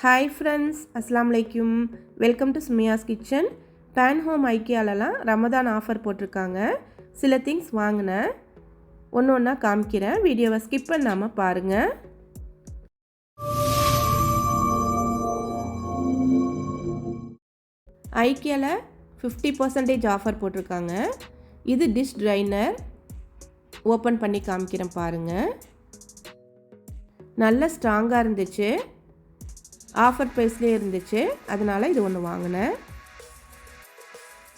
Hi friends, அஸ்ஸலாமு அலைக்கும். Welcome to Sumiya's kitchen. Pan home ஐக்கியாலலாம் ரமதான் ஆஃபர் போட்டிருக்காங்க. சில திங்ஸ் வாங்கினேன், ஒன்று ஒன்றா காமிக்கிறேன். வீடியோவை ஸ்கிப் பண்ணாமல் பாருங்கள். ஐக்கியாவில் 50% ஆஃபர் போட்டிருக்காங்க. இது டிஷ் ட்ரைனர். ஓப்பன் பண்ணி காமிக்கிறேன் பாருங்கள். நல்ல ஸ்ட்ராங்காக இருந்துச்சு, ஆஃபர் ப்ரைஸ்லேயே இருந்துச்சு, அதனால் இது ஒன்று வாங்கினேன்.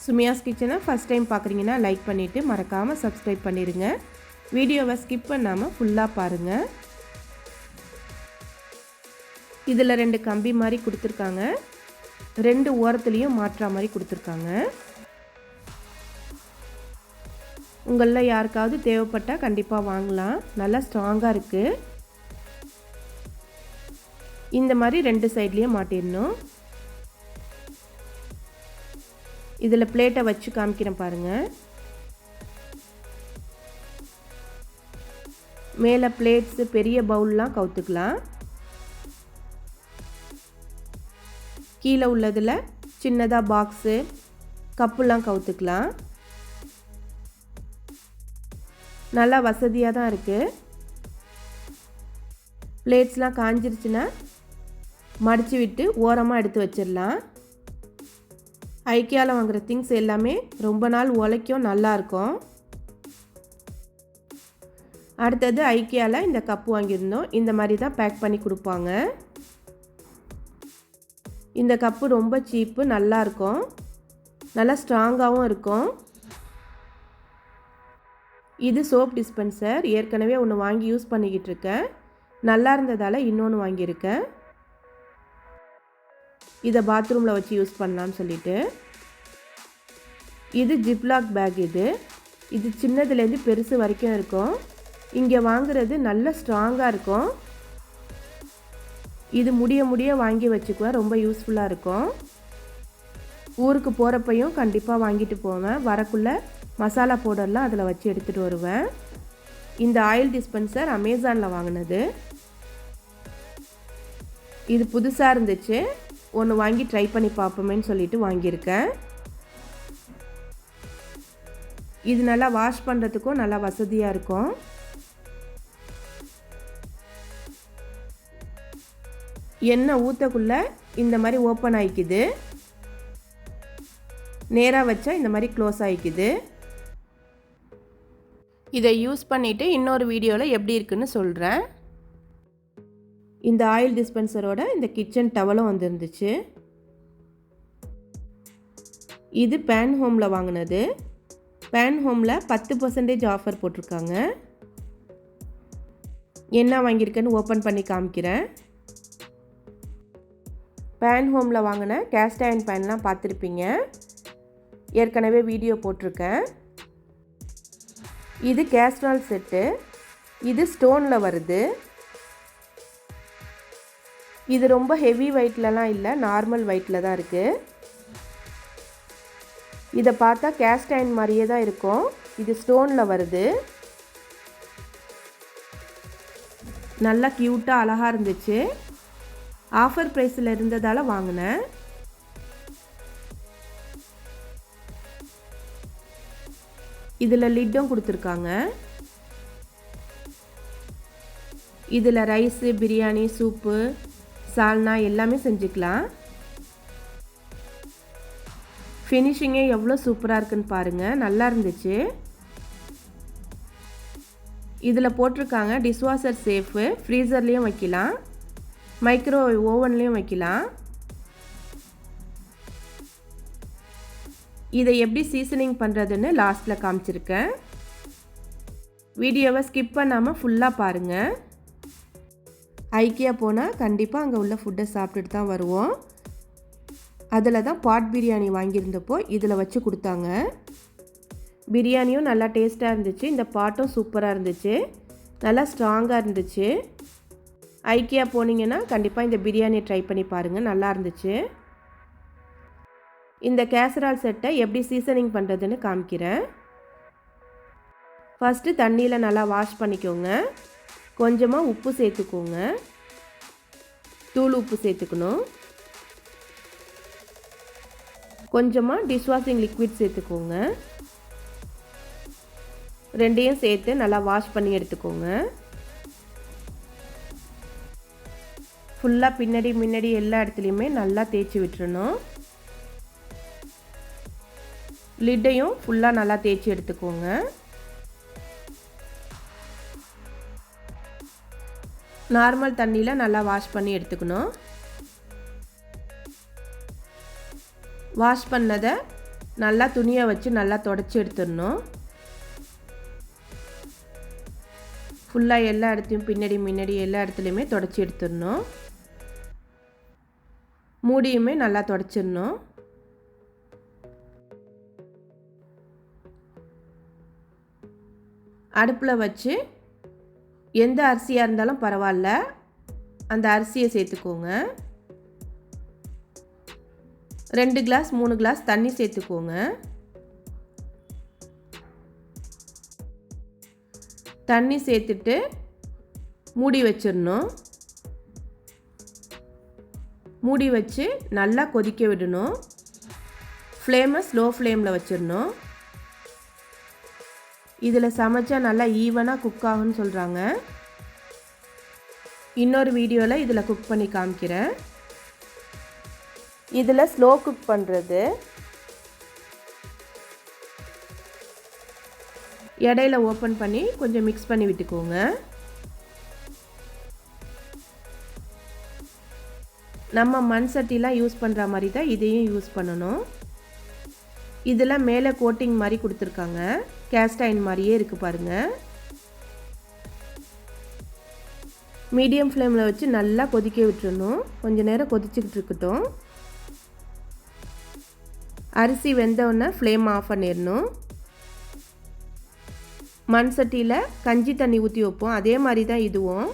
சுமியாஸ் கிச்சனை ஃபஸ்ட் டைம் பார்க்குறீங்கன்னா லைக் பண்ணிவிட்டு மறக்காமல் சப்ஸ்கிரைப் பண்ணிடுங்க. வீடியோவை ஸ்கிப் பண்ணாமல் ஃபுல்லாக பாருங்கள். இதில் 2 கம்பி மாதிரி கொடுத்துருக்காங்க, 2 ஓரத்துலேயும் மாற்றா மாதிரி கொடுத்துருக்காங்க. உங்களில் யாருக்காவது தேவைப்பட்டால் கண்டிப்பாக வாங்கலாம். நல்லா ஸ்ட்ராங்காக இருக்குது. இந்த மாதிரி 2 சைட்லேயும் மாட்டிடணும். இதில் பிளேட்டை வச்சு காமிக்கிறேன் பாருங்கள். மேலே பிளேட்ஸு பெரிய பவுல்லாம் கவுத்துக்கலாம். கீழே உள்ளதில் சின்னதாக பாக்ஸு கப்புலாம் கவுத்துக்கலாம். நல்லா வசதியாக தான் இருக்குது. பிளேட்ஸ்லாம் காஞ்சிருச்சுன்னா மடித்து விட்டு ஓரமாக எடுத்து வச்சிடலாம். ஐக்கியாவில் வாங்குகிற திங்ஸ் எல்லாமே ரொம்ப நாள் உழைக்கும், நல்லாயிருக்கும். அடுத்தது ஐக்கியாவில் இந்த கப்பு வாங்கியிருந்தோம். இந்த மாதிரி தான் பேக் பண்ணி கொடுப்பாங்க. இந்த கப்பு ரொம்ப சீப்பு, நல்லாயிருக்கும், நல்லா ஸ்ட்ராங்காகவும் இருக்கும். இது சோப் டிஸ்பென்சர். ஏற்கனவே ஒன்று வாங்கி யூஸ் பண்ணிக்கிட்டு இருக்கேன். நல்லா இருந்ததால் இன்னொன்று வாங்கியிருக்கேன். இதை பாத்ரூமில் வச்சு யூஸ் பண்ணலான்னு சொல்லிட்டு. இது ஜிப்லாக் பேக். இது சின்னதுலேருந்து பெருசு வரைக்கும் இருக்கும். இங்கே வாங்குறது நல்ல ஸ்ட்ராங்காக இருக்கும். இது முடிய வாங்கி வச்சுக்குவேன், ரொம்ப யூஸ்ஃபுல்லாக இருக்கும். ஊருக்கு போகிறப்பையும் கண்டிப்பாக வாங்கிட்டு போவேன். வரக்குள்ளே மசாலா பவுடர்லாம் அதில் வச்சு எடுத்துகிட்டு வருவேன். இந்த ஆயில் டிஸ்பென்சர் அமேசானில் வாங்கினது. இது புதுசாக இருந்துச்சு, ஒன்று வாங்கி ட்ரை பண்ணி பார்ப்போமேன்னு சொல்லிட்டு வாங்கியிருக்கேன். இது நல்லா வாஷ் பண்ணுறதுக்கும் நல்லா வசதியாக இருக்கும். எண்ணெய் ஊற்றக்குள்ளே இந்த மாதிரி ஓப்பன் ஆகிக்குது, நேராக வச்சா இந்த மாதிரி க்ளோஸ் ஆகிக்குது. இதை யூஸ் பண்ணிவிட்டு இன்னொரு வீடியோவில் எப்படி இருக்குன்னு சொல்கிறேன். இந்த ஆயில் டிஸ்பென்சரோட இந்த கிச்சன் டவலும் வந்துருந்துச்சு. இது பேன் ஹோமில் வாங்கினது. பேன் ஹோமில் 10% ஆஃபர் போட்டிருக்காங்க. என்ன வாங்கியிருக்கேன்னு ஓப்பன் பண்ணி காமிக்கிறேன். பேன் ஹோமில் வாங்கின கேஸ்ட் அயர்ன் பேன்லாம் பார்த்துருப்பீங்க, ஏற்கனவே வீடியோ போட்டிருக்கேன். இது கேஸ்ட்ரால் செட்டு. இது ஸ்டோனில் வருது. இது ரொம்ப ஹெவி வெயிட்லலாம் இல்லை, நார்மல் வெயிட்டில் தான் இருக்குது. இதை பார்த்தா கேஸ்ட் அயர்ன் மாதிரியே தான் இருக்கும். இது ஸ்டோனில் வருது. நல்லா க்யூட்டாக அழகாக இருந்துச்சு. ஆஃபர் ப்ரைஸில் இருந்ததால் வாங்கினேன். இதில் லிட்டும் கொடுத்துருக்காங்க. இதில் ரைஸு, பிரியாணி, சூப்பு, சால்னா எல்லாமே செஞ்சுக்கலாம். ஃபினிஷிங்கே எவ்வளோ சூப்பராக இருக்குன்னு பாருங்கள், நல்லா இருந்துச்சு. இதில் போட்டிருக்காங்க டிஷ்வாஷர் சேஃபு, ஃப்ரீசர்லேயும் வைக்கலாம், மைக்ரோவேவ் ஓவன்லேயும் வைக்கலாம். இதை எப்படி சீசனிங் பண்ணுறதுன்னு லாஸ்ட்டில் காமிச்சிருக்கேன். வீடியோவை ஸ்கிப் பண்ணாமல் ஃபுல்லாக பாருங்கள். ஐக்கியா போனால் கண்டிப்பாக அங்கே உள்ள ஃபுட்டை சாப்பிட்டுட்டு தான் வருவோம். அதில் தான் பாட் பிரியாணி வாங்கியிருந்தப்போ இதில் வச்சு கொடுத்தாங்க. பிரியாணியும் நல்லா டேஸ்ட்டாக இருந்துச்சு. இந்த பாட்டும் சூப்பராக இருந்துச்சு, நல்லா ஸ்ட்ராங்காக இருந்துச்சு. ஐக்கியா போனீங்கன்னா கண்டிப்பாக இந்த பிரியாணியை ட்ரை பண்ணி பாருங்கள், நல்லா இருந்துச்சு. இந்த கேசரால் செட்டை எப்படி சீசனிங் பண்ணுறதுன்னு காமிக்கிறேன். ஃபஸ்ட்டு தண்ணியில் நல்லா வாஷ் பண்ணிக்கோங்க. கொஞ்சமாக உப்பு சேர்த்துக்கோங்க. தூள் உப்பு சேர்த்துக்கணும். கொஞ்சமாக டிஷ்வாஷிங் லிக்விட் சேர்த்துக்கோங்க. ரெண்டையும் சேர்த்து நல்லா வாஷ் பண்ணி எடுத்துக்கோங்க. ஃபுல்லாக பின்னாடி எல்லா இடத்துலையுமே நல்லா தேய்ச்சி விட்டுறணும். லிட்டையும் ஃபுல்லாக நல்லா தேய்ச்சி எடுத்துக்கோங்க. நார்மல் தண்ணியில் நல்லா வாஷ் பண்ணி எடுத்துக்கணும். வாஷ் பண்ணதை நல்லா துணியை வச்சு நல்லா தொடச்சி எடுத்துடணும். ஃபுல்லாக எல்லா இடத்தையும் பின்னாடி எல்லா இடத்துலையுமே தொடச்சி எடுத்துடணும். மூடியுமே நல்லா தொடச்சிடணும். அடுப்பில் வச்சு எந்த அரிசியாக இருந்தாலும் பரவாயில்ல, அந்த அரிசியை சேர்த்துக்கோங்க. 2 கிளாஸ் 3 கிளாஸ் தண்ணி சேர்த்துக்கோங்க. தண்ணி சேர்த்துட்டு மூடி வச்சிடணும். மூடி வச்சு நல்லா கொதிக்க விடணும். ஃப்ளேமை ஸ்லோ ஃப்ளேமில் வச்சிடணும். இதில் சமைச்சா நல்லா ஈவனாக குக் ஆகும்னு சொல்கிறாங்க. இன்னொரு வீடியோவில் இதில் குக் பண்ணி காமிக்கிறேன். இதில் ஸ்லோ குக் பண்ணுறது, இடையில ஓப்பன் பண்ணி கொஞ்சம் மிக்ஸ் பண்ணி விட்டுக்கோங்க. நம்ம மண் சட்டிலாம் யூஸ் பண்ணுற மாதிரி தான் இதையும் யூஸ் பண்ணணும். இதில் மேலே கோட்டிங் மாதிரி கொடுத்துருக்காங்க. கேஸ்ட் அயர்ன் மாதிரியே இருக்குது பாருங்கள். மீடியம் ஃப்ளேமில் வச்சு நல்லா கொதிக்க விட்டுறணும். கொஞ்சம் நேரம் கொதிச்சுக்கிட்டு இருக்கட்டும். அரிசி வெந்தோடனே ஃப்ளேம் ஆஃப் பண்ணிடணும். மண் சட்டியில் கஞ்சி தண்ணி ஊற்றி வைப்போம், அதே மாதிரி தான் இதுவும்.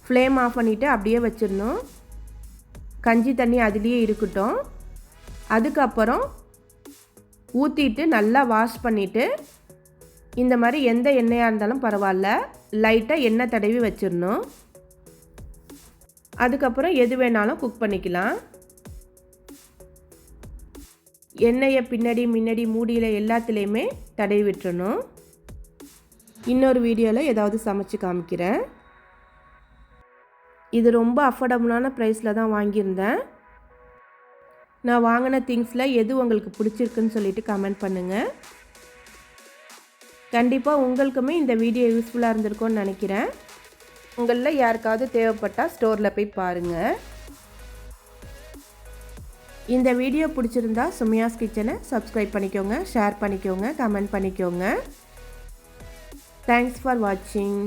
ஃப்ளேம் ஆஃப் பண்ணிவிட்டு அப்படியே வச்சிடணும். கஞ்சி தண்ணி அதுலேயே இருக்கட்டும். அதுக்கப்புறம் ஊற்றிட்டு நல்லா வாஷ் பண்ணிவிட்டு, இந்த மாதிரி எந்த எண்ணெயாக இருந்தாலும் பரவாயில்ல, லைட்டாக எண்ணெய் தடவி வச்சிடணும். அதுக்கப்புறம் எது வேணாலும் குக் பண்ணிக்கலாம். எண்ணெயை பின்னாடி மூடியில் எல்லாத்துலேயுமே தடவி விட்டுறணும். இன்னொரு வீடியோவில் ஏதாவது சமைச்சு காமிக்கிறேன். இது ரொம்ப அஃபோர்டபுளான ப்ரைஸில் தான் வாங்கியிருந்தேன். நான் வாங்கின திங்ஸில் எது உங்களுக்கு பிடிச்சிருக்குன்னு சொல்லிட்டு கமெண்ட் பண்ணுங்கள். கண்டிப்பாக உங்களுக்குமே இந்த வீடியோ யூஸ்ஃபுல்லாக இருந்திருக்கும்னு நினைக்கிறேன். உங்களில் யாருக்காவது தேவைப்பட்டால் ஸ்டோரில் போய் பாருங்கள். இந்த வீடியோ பிடிச்சிருந்தா சுமையாஸ் கிச்சனை சப்ஸ்கிரைப் பண்ணிக்கோங்க, ஷேர் பண்ணிக்கோங்க, கமெண்ட் பண்ணிக்கோங்க. தேங்க்ஸ் ஃபார் வாட்சிங்.